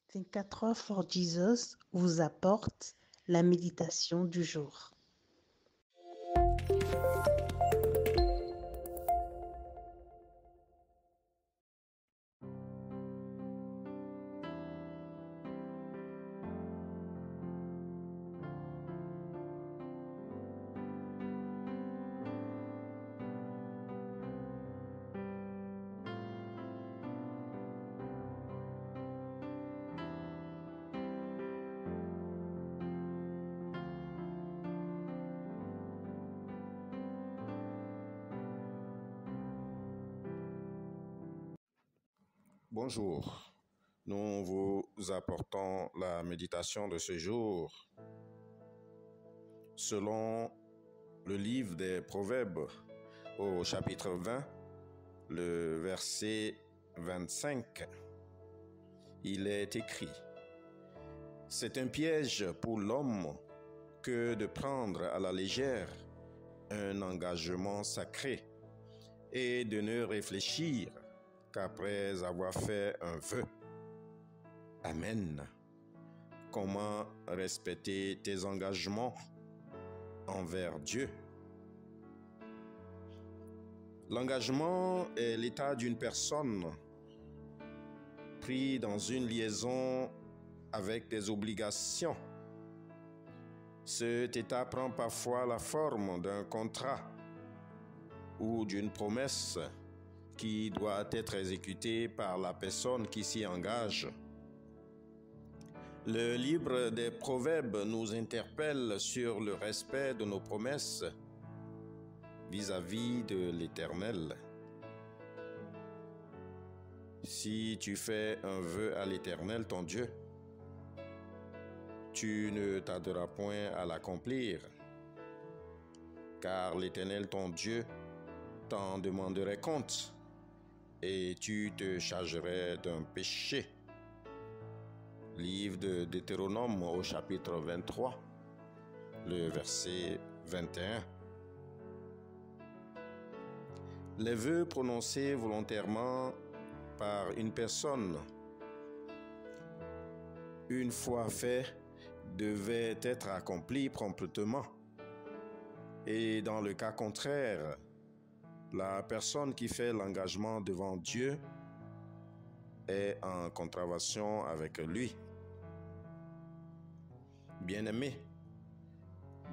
Think 4 for Jesus vous apporte la méditation du jour. Bonjour, nous vous apportons la méditation de ce jour selon le livre des Proverbes au chapitre 20, le verset 25. Il est écrit: « C'est un piège pour l'homme que de prendre à la légère un engagement sacré et de ne réfléchir qu'après avoir fait un vœu. » Amen. Comment respecter tes engagements envers Dieu? L'engagement est l'état d'une personne pris dans une liaison avec des obligations. Cet état prend parfois la forme d'un contrat ou d'une promesse qui doit être exécuté par la personne qui s'y engage. Le livre des Proverbes nous interpelle sur le respect de nos promesses vis-à-vis de l'Éternel. Si tu fais un vœu à l'Éternel, ton Dieu, tu ne tarderas point à l'accomplir, car l'Éternel, ton Dieu, t'en demanderait compte et tu te chargerais d'un péché. Livre de Deutéronome au chapitre 23, le verset 21. Les vœux prononcés volontairement par une personne, une fois faits, devaient être accomplis promptement. Et dans le cas contraire, la personne qui fait l'engagement devant Dieu est en contravention avec lui. Bien-aimés,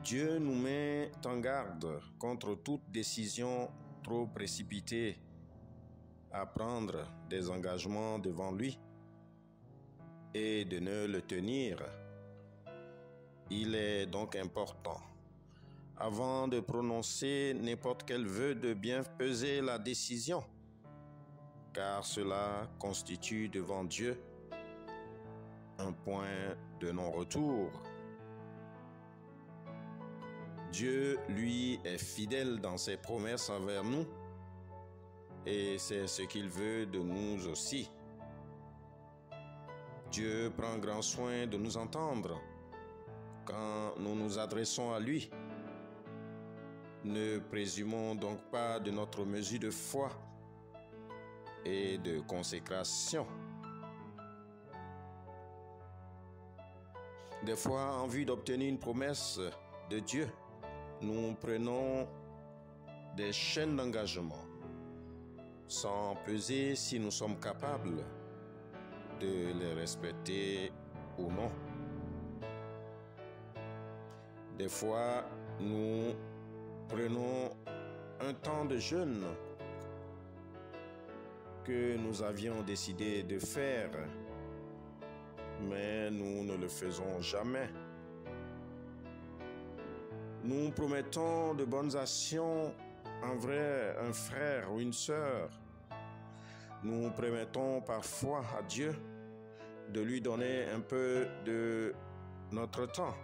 Dieu nous met en garde contre toute décision trop précipitée à prendre des engagements devant lui et de ne le tenir. Il est donc important, avant de prononcer n'importe quel vœu, de bien peser la décision, car cela constitue devant Dieu un point de non-retour. Dieu, lui, est fidèle dans ses promesses envers nous, et c'est ce qu'il veut de nous aussi. Dieu prend grand soin de nous entendre quand nous nous adressons à lui. Ne présumons donc pas de notre mesure de foi et de consécration. Des fois, en vue d'obtenir une promesse de Dieu, nous prenons des chaînes d'engagement sans peser si nous sommes capables de les respecter ou non. Des fois, nous prenons un temps de jeûne que nous avions décidé de faire, mais nous ne le faisons jamais. Nous promettons de bonnes actions envers un frère ou une sœur. Nous promettons parfois à Dieu de lui donner un peu de notre temps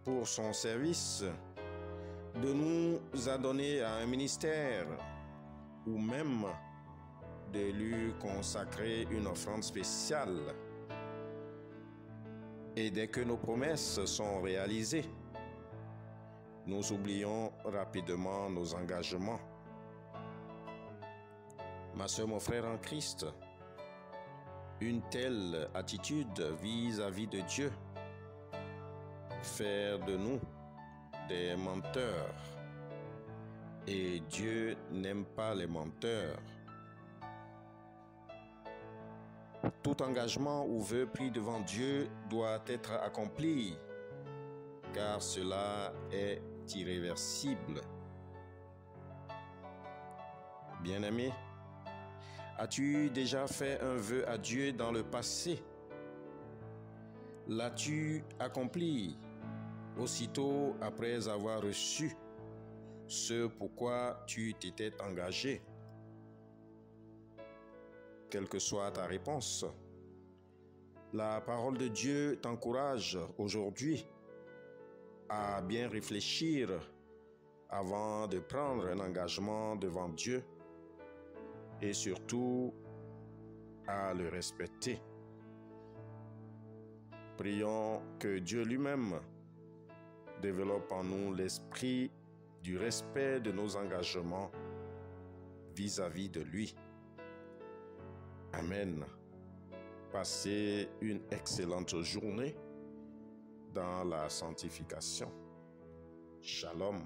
pour son service, de nous adonner à un ministère ou même de lui consacrer une offrande spéciale. Et dès que nos promesses sont réalisées, nous oublions rapidement nos engagements Ma sœur, mon frère en Christ, une telle attitude vis-à-vis de Dieu fait de nous des menteurs. Et Dieu n'aime pas les menteurs. Tout engagement ou vœu pris devant Dieu doit être accompli, car cela est irréversible. Bien-aimé, as-tu déjà fait un vœu à Dieu dans le passé? L'as-tu accompli aussitôt après avoir reçu ce pourquoi tu t'étais engagé? Quelle que soit ta réponse, la parole de Dieu t'encourage aujourd'hui à bien réfléchir avant de prendre un engagement devant Dieu et surtout à le respecter. Prions que Dieu lui-même développe en nous l'esprit du respect de nos engagements vis-à-vis de lui. Amen. Passez une excellente journée dans la sanctification. Shalom.